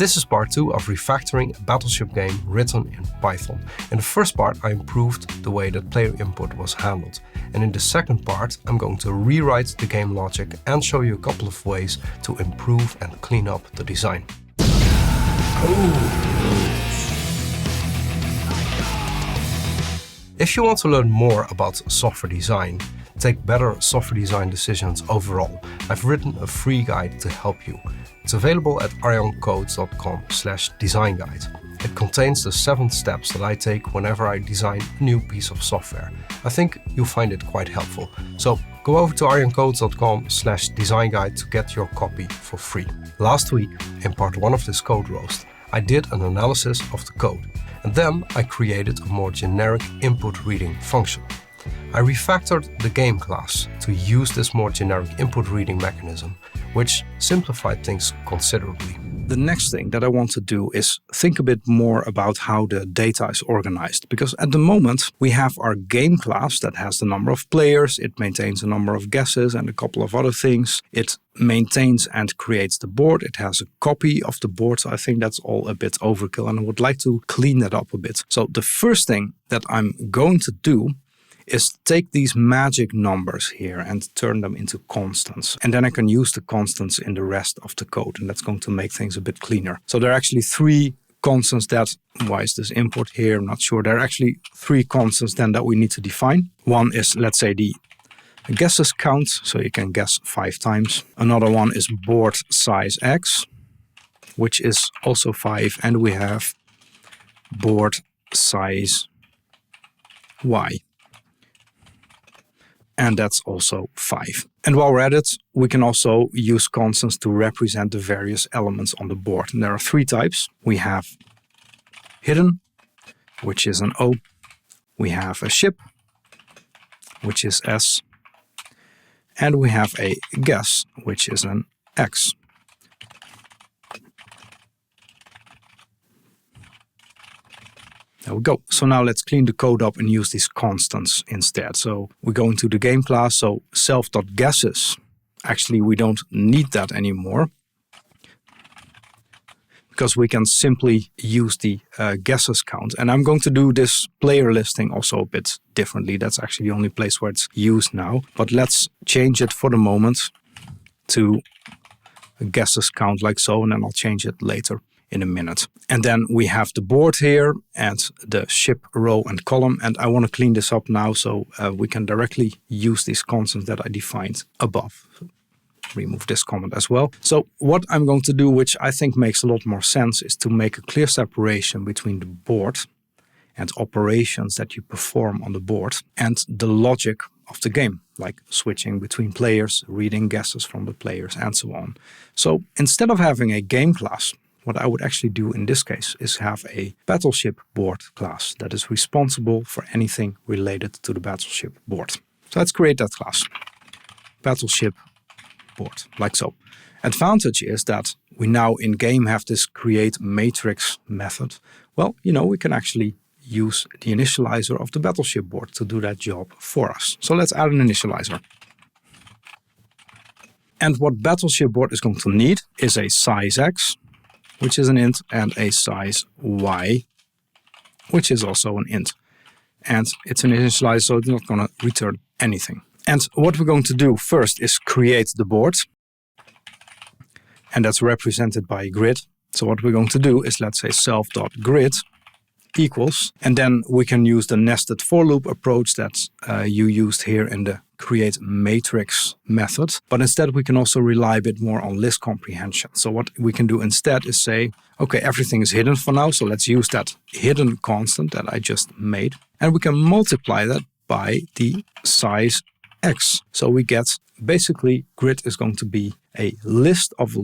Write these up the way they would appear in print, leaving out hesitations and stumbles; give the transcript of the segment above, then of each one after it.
This is part 2 of refactoring a Battleship game written in Python. In the first part I improved the way that player input was handled. And in the second part I'm going to rewrite the game logic and show you a couple of ways to improve and clean up the design. If you want to learn more about software design, take better software design decisions overall, I've written a free guide to help you. It's available at ArjanCodes.com/design guide. It contains the 7 steps that I take whenever I design a new piece of software. I think you'll find it quite helpful. So go over to ArjanCodes.com/design guide to get your copy for free. Last week, in part 1 of this code roast, I did an analysis of the code. And then I created a more generic input reading function. I refactored the game class to use this more generic input reading mechanism, which simplified things considerably. The next thing that I want to do is think a bit more about how the data is organized. Because at the moment we have our game class that has the number of players, it maintains a number of guesses and a couple of other things. It maintains and creates the board. It has a copy of the board. So I think that's all a bit overkill and I would like to clean that up a bit. So the first thing that I'm going to do is take these magic numbers here and turn them into constants. And then I can use the constants in the rest of the code. And that's going to make things a bit cleaner. So there are actually 3 constants that, why is this import here? I'm not sure. There are actually 3 constants then that we need to define. One is, let's say, the guesses count. So you can guess 5 times. Another one is board size X, which is also 5. And we have board size Y. And that's also 5. And while we're at it, we can also use constants to represent the various elements on the board. And there are 3 types. We have hidden, which is an O. We have a ship, which is S. And we have a guess, which is an X. There we go. So now let's clean the code up and use these constants instead. So we go into the game class. So self.guesses. Actually, we don't need that anymore because we can simply use the guesses count. And I'm going to do this player listing also a bit differently. That's actually the only place where it's used now. But let's change it for the moment to a guesses count like so, and then I'll change it later in a minute. And then we have the board here and the ship row and column. And I want to clean this up now so we can directly use these constants that I defined above. Remove this comment as well. So what I'm going to do, which I think makes a lot more sense, is to make a clear separation between the board and operations that you perform on the board and the logic of the game, like switching between players, reading guesses from the players, and so on. So instead of having a game class, what I would actually do in this case is have a BattleshipBoard class that is responsible for anything related to the Battleship board. So let's create that class. BattleshipBoard, like so. Advantage is that we now in game have this create matrix method. Well, we can actually use the initializer of the Battleship board to do that job for us. So let's add an initializer. And what Battleship board is going to need is a size X, which is an int, and a size Y, which is also an int. And it's an initializer, so it's not going to return anything. And what we're going to do first is create the board. And that's represented by a grid. So what we're going to do is, let's say, self.grid equals. And then we can use the nested for loop approach that you used here in the create matrix method. But instead, we can also rely a bit more on list comprehension. So what we can do instead is say, okay, everything is hidden for now. So let's use that hidden constant that I just made. And we can multiply that by the size X. So we get, basically, grid is going to be a list of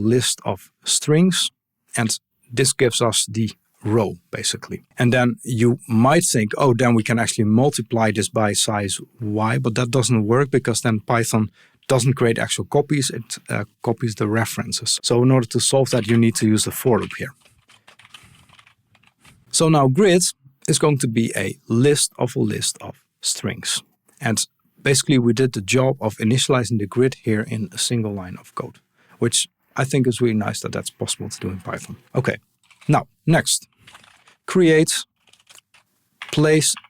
strings. And this gives us the row, basically. And then you might think, oh, then we can actually multiply this by size Y, but that doesn't work because then Python doesn't create actual copies, it copies the references. So in order to solve that, you need to use the for loop here. So now grid is going to be a list of strings. And basically we did the job of initializing the grid here in a single line of code, which I think is really nice that that's possible to do in Python. Okay, Now, next, place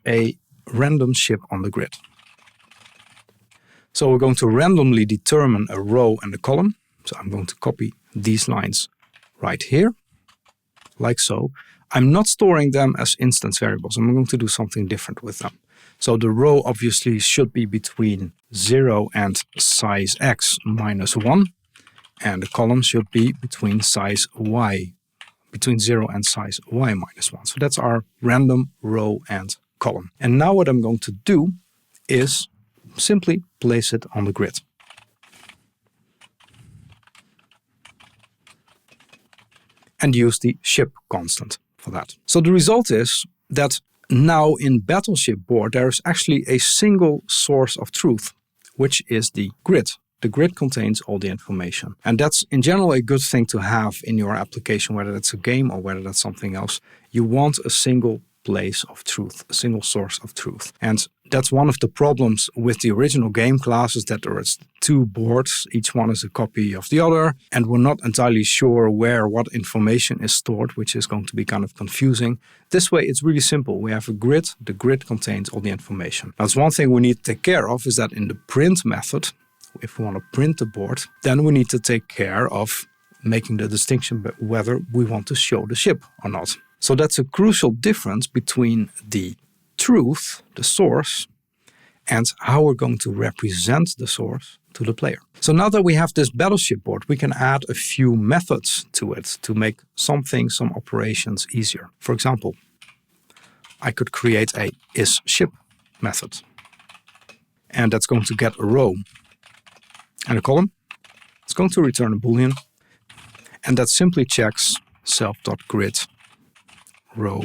a random ship on the grid. So we're going to randomly determine a row and a column. So I'm going to copy these lines right here, like so. I'm not storing them as instance variables. I'm going to do something different with them. So the row obviously should be between 0 and size x minus 1. And the column should be between size y, between 0 and size y minus 1. So that's our random row and column. And now what I'm going to do is simply place it on the grid. And use the ship constant for that. So the result is that now in BattleshipBoard there is actually a single source of truth, which is the grid. The grid contains all the information. And that's in general a good thing to have in your application, whether that's a game or whether that's something else. You want a single place of truth, a single source of truth. And that's one of the problems with the original game class, is that there is 2 boards, each one is a copy of the other, and we're not entirely sure where what information is stored, which is going to be kind of confusing. This way it's really simple. We have a grid, the grid contains all the information. Now, that's one thing we need to take care of, is that in the print method, if we want to print the board, then we need to take care of making the distinction whether we want to show the ship or not. So that's a crucial difference between the truth, the source, and how we're going to represent the source to the player. So now that we have this Battleship board, we can add a few methods to it to make some things, some operations easier. For example, I could create a isShip method. And that's going to get a row and a column. It's going to return a Boolean. And that simply checks self.grid row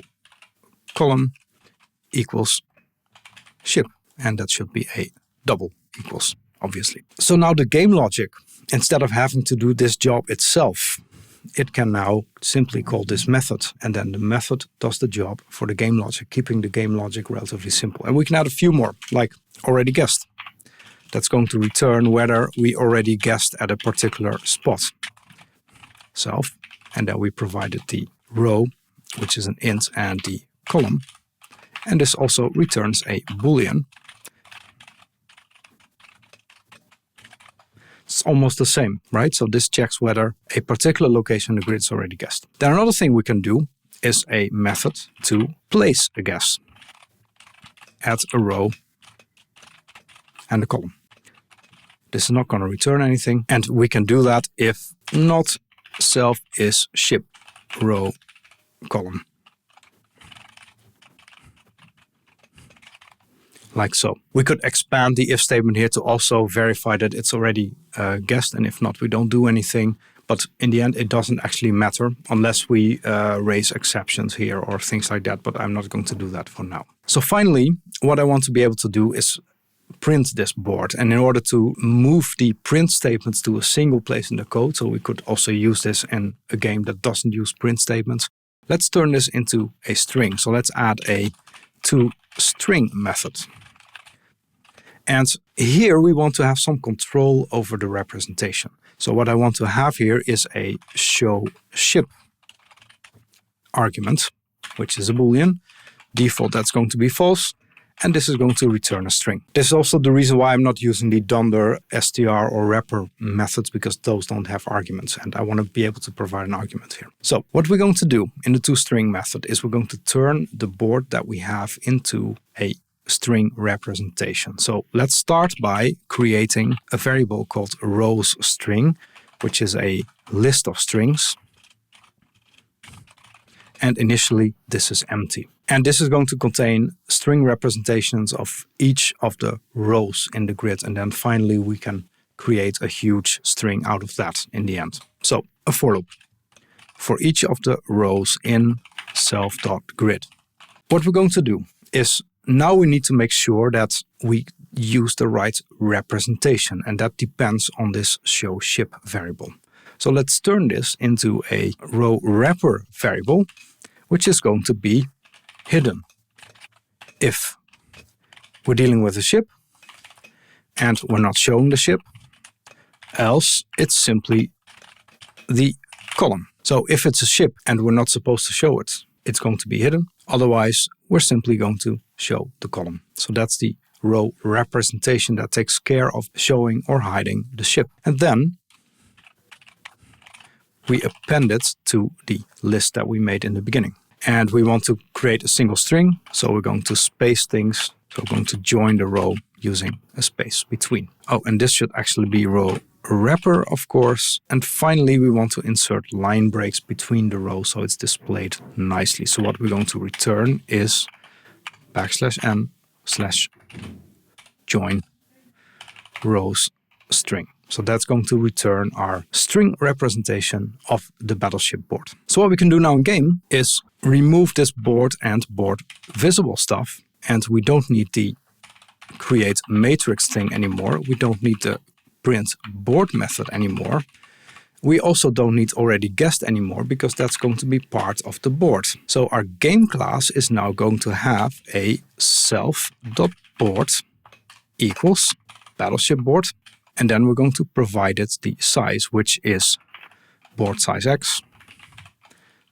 column equals ship. And that should be a double equals, obviously. So now the game logic, instead of having to do this job itself, it can now simply call this method. And then the method does the job for the game logic, keeping the game logic relatively simple. And we can add a few more, like already guessed. That's going to return whether we already guessed at a particular spot. Self. And then we provided the row, which is an int, and the column. And this also returns a Boolean. It's almost the same, right? So this checks whether a particular location in the grid is already guessed. Then another thing we can do is a method to place a guess. Add a row and a column. This is not going to return anything. And we can do that if not self is ship row column. Like so. We could expand the if statement here to also verify that it's already guessed, and if not, we don't do anything. But in the end, it doesn't actually matter unless we raise exceptions here or things like that, but I'm not going to do that for now. So finally, what I want to be able to do is print this board. And in order to move the print statements to a single place in the code, so we could also use this in a game that doesn't use print statements, let's turn this into a string. So let's add a toString method. And here we want to have some control over the representation. So what I want to have here is a showShip argument, which is a Boolean. Default, that's going to be false. And this is going to return a string. This is also the reason why I'm not using the dunder, str, or wrapper methods, because those don't have arguments. And I want to be able to provide an argument here. So what we're going to do in the toString method is we're going to turn the board that we have into a string representation. So let's start by creating a variable called rowsString, which is a list of strings. And initially this is empty. And this is going to contain string representations of each of the rows in the grid. And then finally we can create a huge string out of that in the end. So a for loop for each of the rows in self.grid. What we're going to do is now we need to make sure that we use the right representation, and that depends on this showShip variable. So let's turn this into a row wrapper variable, which is going to be hidden. If we're dealing with a ship and we're not showing the ship, else it's simply the column. So if it's a ship and we're not supposed to show it, it's going to be hidden. Otherwise, we're simply going to show the column. So that's the row representation that takes care of showing or hiding the ship. And then we append it to the list that we made in the beginning. And we want to create a single string, so we're going to space things. So we're going to join the row using a space between. Oh, and this should actually be row wrapper, of course. And finally, we want to insert line breaks between the rows so it's displayed nicely. So what we're going to return is \n/join rows string. So that's going to return our string representation of the Battleship board. So what we can do now in game is remove this board and board visible stuff. And we don't need the create matrix thing anymore. We don't need the print board method anymore. We also don't need already guessed anymore because that's going to be part of the board. So our game class is now going to have a self.board equals Battleship board. And then we're going to provide it the size, which is board size X,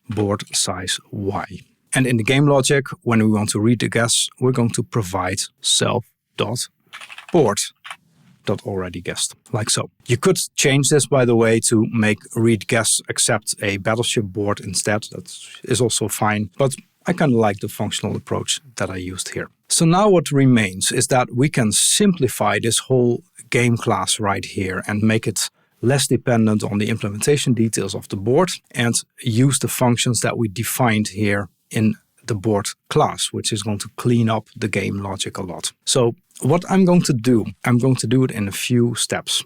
board size Y. And in the game logic, when we want to read the guess, we're going to provide self.board.already guessed, like so. You could change this, by the way, to make read guess accept a Battleship board instead. That is also fine, but I kind of like the functional approach that I used here. So now what remains is that we can simplify this whole game class right here and make it less dependent on the implementation details of the board and use the functions that we defined here in the board class, which is going to clean up the game logic a lot. So what I'm going to do it in a few steps.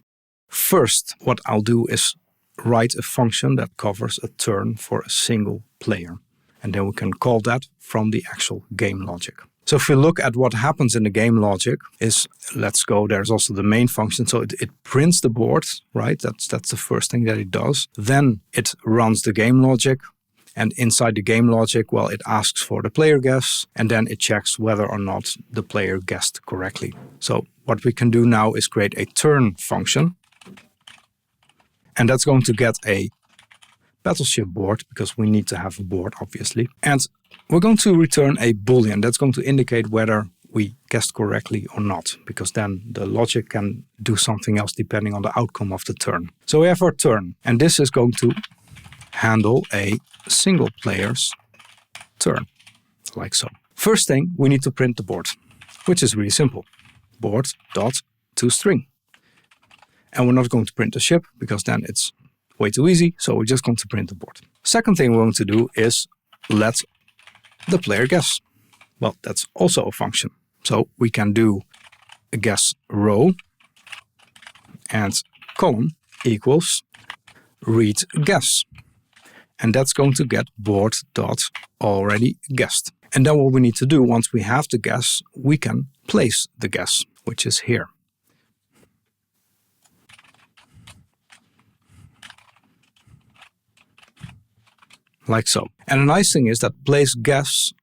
First, what I'll do is write a function that covers a turn for a single player. And then we can call that from the actual game logic. So if we look at what happens in the game logic is, let's go, there's also the main function. So it prints the board, right? That's the first thing that it does. Then it runs the game logic. And inside the game logic, well, it asks for the player guess. And then it checks whether or not the player guessed correctly. So what we can do now is create a turn function. And that's going to get a Battleship board because we need to have a board, obviously. And we're going to return a Boolean that's going to indicate whether we guessed correctly or not, because then the logic can do something else depending on the outcome of the turn. So we have our turn, and this is going to handle a single player's turn, like so. First thing, we need to print the board, which is really simple. Board.toString. And we're not going to print the ship because then it's way too easy, so we're just going to print the board. Second thing we're going to do is let the player guess. Well, that's also a function. So we can do a guess row and column equals read guess. And that's going to get board.already guessed. And then what we need to do once we have the guess, we can place the guess, which is here. Like so. And the nice thing is that place guess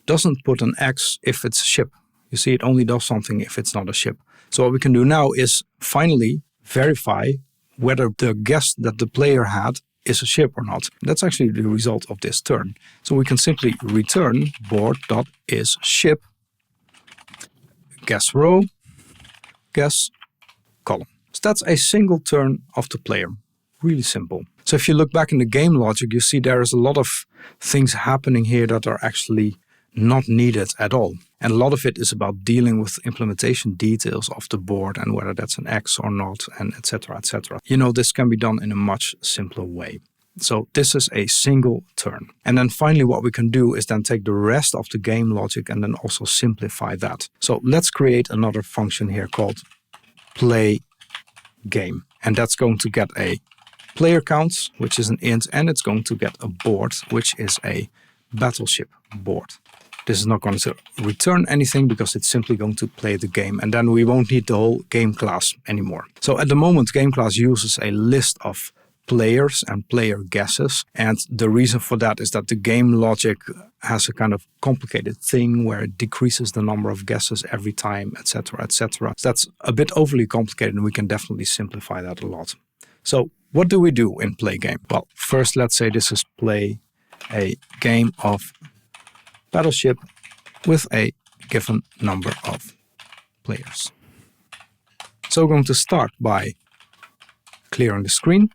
doesn't put an X if it's a ship. You see, it only does something if it's not a ship. So what we can do now is finally verify whether the guess that the player had is a ship or not. That's actually the result of this turn. So we can simply return board.isShip guess row, guess column. So that's a single turn of the player. Really simple. So if you look back in the game logic, you see there is a lot of things happening here that are actually not needed at all. And a lot of it is about dealing with implementation details of the board and whether that's an X or not, and etc., etc. You know, this can be done in a much simpler way. So this is a single turn. And then finally what we can do is then take the rest of the game logic and then also simplify that. So let's create another function here called play game. And that's going to get a player count, which is an int, and it's going to get a board, which is a Battleship board. This is not going to return anything because it's simply going to play the game, and then we won't need the whole game class anymore. So at the moment, game class uses a list of players and player guesses, and the reason for that is that the game logic has a kind of complicated thing where it decreases the number of guesses every time, etc., etc. So that's a bit overly complicated, and we can definitely simplify that a lot. So what do we do in play game? Well, first let's say this is play a game of Battleship with a given number of players. So we're going to start by clearing the screen,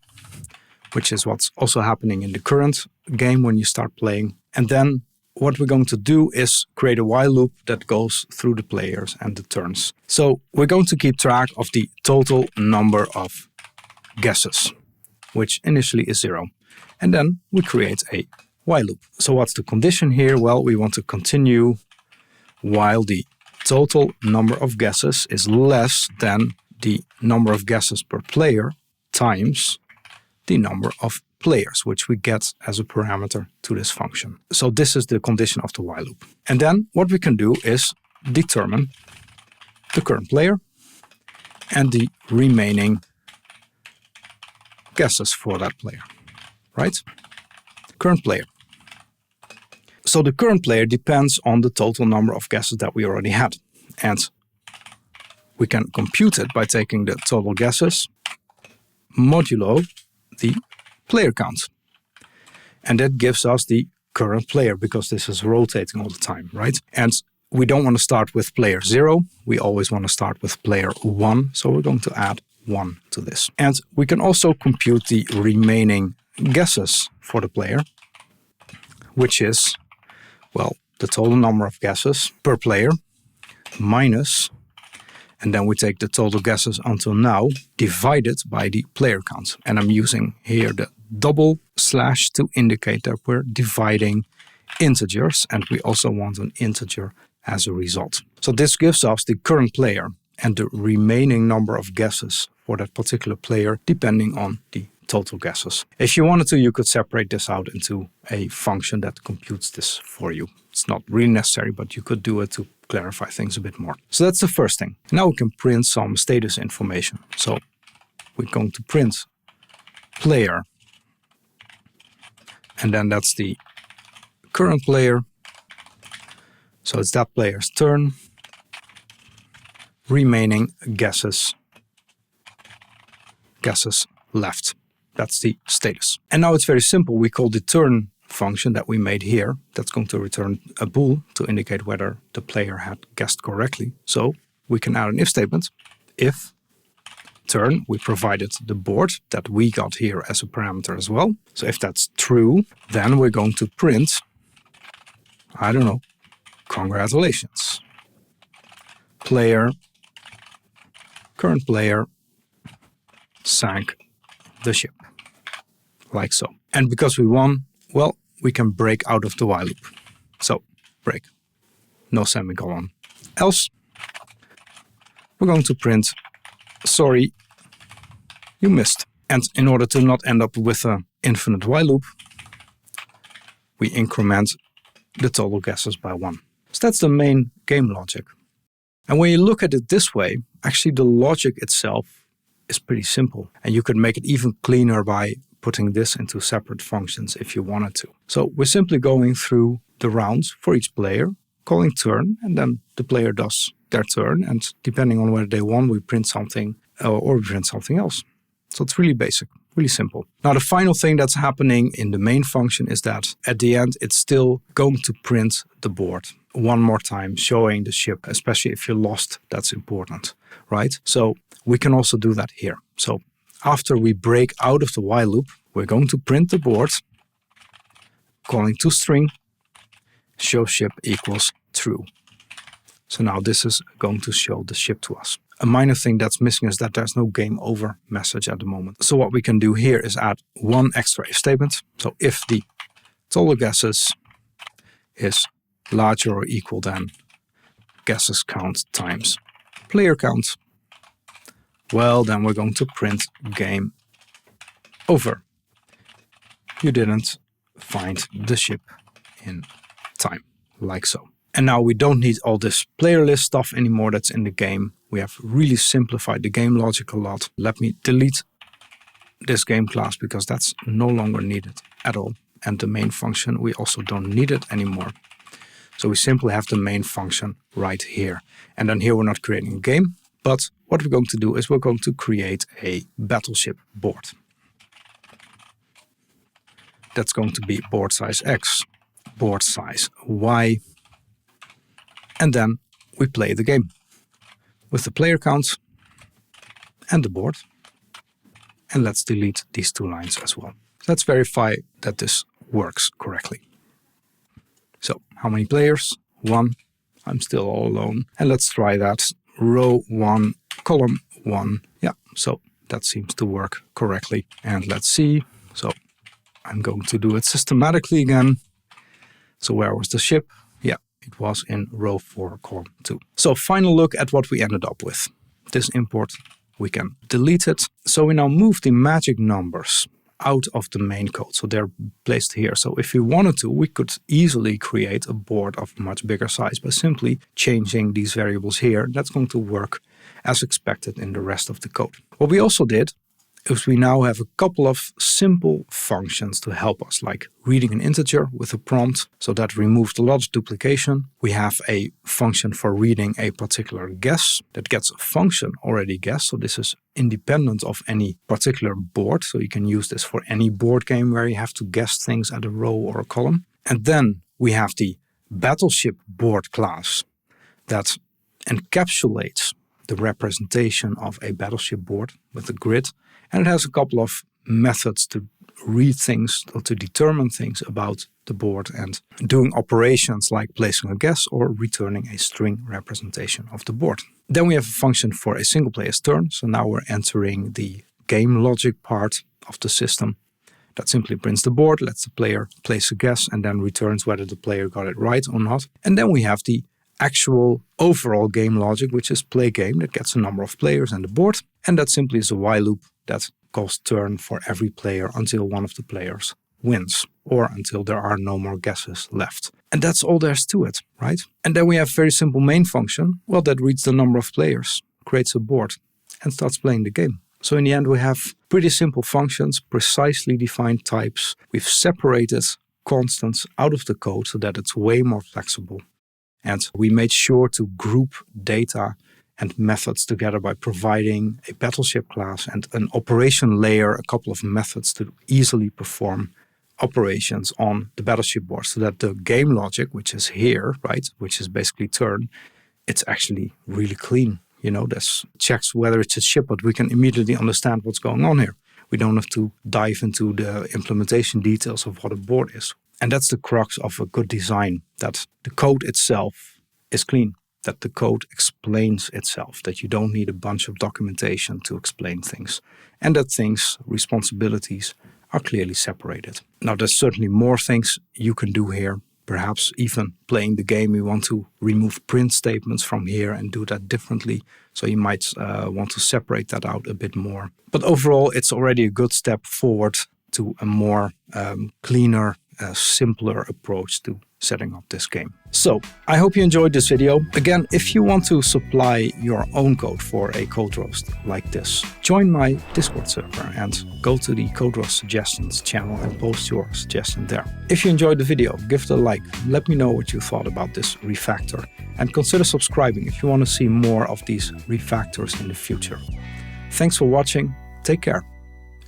which is what's also happening in the current game when you start playing. And then what we're going to do is create a while loop that goes through the players and the turns. So we're going to keep track of the total number of guesses, which initially is 0. And then we create a while loop. So what's the condition here? Well, we want to continue while the total number of guesses is less than the number of guesses per player times the number of players, which we get as a parameter to this function. So this is the condition of the while loop. And then what we can do is determine the current player and the remaining guesses for that player, right? Current player. So the current player depends on the total number of guesses that we already had. And we can compute it by taking the total guesses modulo the player count. And that gives us the current player because this is rotating all the time, right? And we don't want to start with player 0. We always want to start with player 1. So we're going to add 1 to this. And we can also compute the remaining guesses for the player, which is, well, the total number of guesses per player minus, and then we take the total guesses until now divided by the player count. And I'm using here the double slash to indicate that we're dividing integers, and we also want an integer as a result. So this gives us the current player and the remaining number of guesses for that particular player depending on the total guesses. If you wanted to, you could separate this out into a function that computes this for you. It's not really necessary, but you could do it to clarify things a bit more. So that's the first thing. Now we can print some status information. So we're going to print player, and then that's the current player. So it's that player's turn. Remaining guesses left. That's the status. And now it's very simple. We call the turn function that we made here. That's going to return a bool to indicate whether the player had guessed correctly. So we can add an if statement. If turn, we provided the board that we got here as a parameter as well. So if that's true, then we're going to print, I don't know, congratulations. Player, current player, sank the ship, like so. And because we won, well, we can break out of the while loop. So, break, no semicolon. Else, we're going to print, sorry, you missed. And in order to not end up with an infinite while loop, we increment the total guesses by 1. So that's the main game logic. And when you look at it this way, actually the logic itself is pretty simple. And you could make it even cleaner by putting this into separate functions if you wanted to. So we're simply going through the rounds for each player, calling turn, and then the player does their turn. And depending on whether they won, we print something or we print something else. So it's really basic, really simple. Now the final thing that's happening in the main function is that at the end, it's still going to print the board one more time, showing the ship, especially if you lost, that's important, right? So we can also do that here. So after we break out of the while loop, we're going to print the board, calling toString, show ship equals true. So now this is going to show the ship to us. A minor thing that's missing is that there's no game over message at the moment. So what we can do here is add one extra if statement. So if the total guesses is larger or equal than guesses count times player count, well, then we're going to print game over. You didn't find the ship in time, like so. And now we don't need all this player list stuff anymore that's in the game. We have really simplified the game logic a lot. Let me delete this game class because that's no longer needed at all. And the main function, we also don't need it anymore. So we simply have the main function right here. And then here we're not creating a game, but what we're going to do is we're going to create a battleship board. that's going to be board size X, board size Y, and then we play the game with the player count and the board. And let's delete these 2 lines as well. Let's verify that this works correctly. So how many players? 1. I'm still all alone. And let's try that. Row 1, column 1. Yeah, so that seems to work correctly. And let's see. So I'm going to do it systematically again. So where was the ship? Yeah, it was in row 4, column 2. So final look at what we ended up with. This import, we can delete it. So we now move the magic numbers out of the main code. So they're placed here. So if we wanted to, we could easily create a board of much bigger size by simply changing these variables here. That's going to work as expected in the rest of the code. What we also did is we now have a couple of simple functions to help us, like reading an integer with a prompt. So that removed a lot of duplication. We have a function for reading a particular guess that gets a function already guessed. So this is independent of any particular board. So you can use this for any board game where you have to guess things at a row or a column. And then we have the BattleshipBoard class that encapsulates the representation of a battleship board with a grid. And it has a couple of methods to read things or to determine things about the board and doing operations like placing a guess or returning a string representation of the board. Then we have a function for a single player's turn. So now we're entering the game logic part of the system. That simply prints the board, lets the player place a guess, and then returns whether the player got it right or not. And then we have the actual overall game logic, which is play game, that gets a number of players and the board. And that simply is a while loop that calls turn for every player until one of the players wins, or until there are no more guesses left. And that's all there's to it, right? And then we have a very simple main function, well, that reads the number of players, creates a board, and starts playing the game. So in the end, we have pretty simple functions, precisely defined types. We've separated constants out of the code so that it's way more flexible. And we made sure to group data and methods together by providing a battleship class and an operation layer, a couple of methods to easily perform operations on the battleship board, so that the game logic, which is here, right, which is basically turn, it's actually really clean. You know, this checks whether it's a ship, but we can immediately understand what's going on here. We don't have to dive into the implementation details of what a board is. And that's the crux of a good design, that the code itself is clean, that the code explains itself, that you don't need a bunch of documentation to explain things, and that things, responsibilities, are clearly separated. Now, there's certainly more things you can do here. Perhaps even playing the game, you want to remove print statements from here and do that differently. So you might want to separate that out a bit more. But overall, it's already a good step forward to a more cleaner, simpler approach to setting up this game. So I hope you enjoyed this video. Again, if you want to supply your own code for a code roast like this, join my Discord server and go to the Code Roast Suggestions channel and post your suggestion there. If you enjoyed the video, give it a like. Let me know what you thought about this refactor, and consider subscribing if you want to see more of these refactors in the future. Thanks for watching, take care,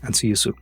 and see you soon.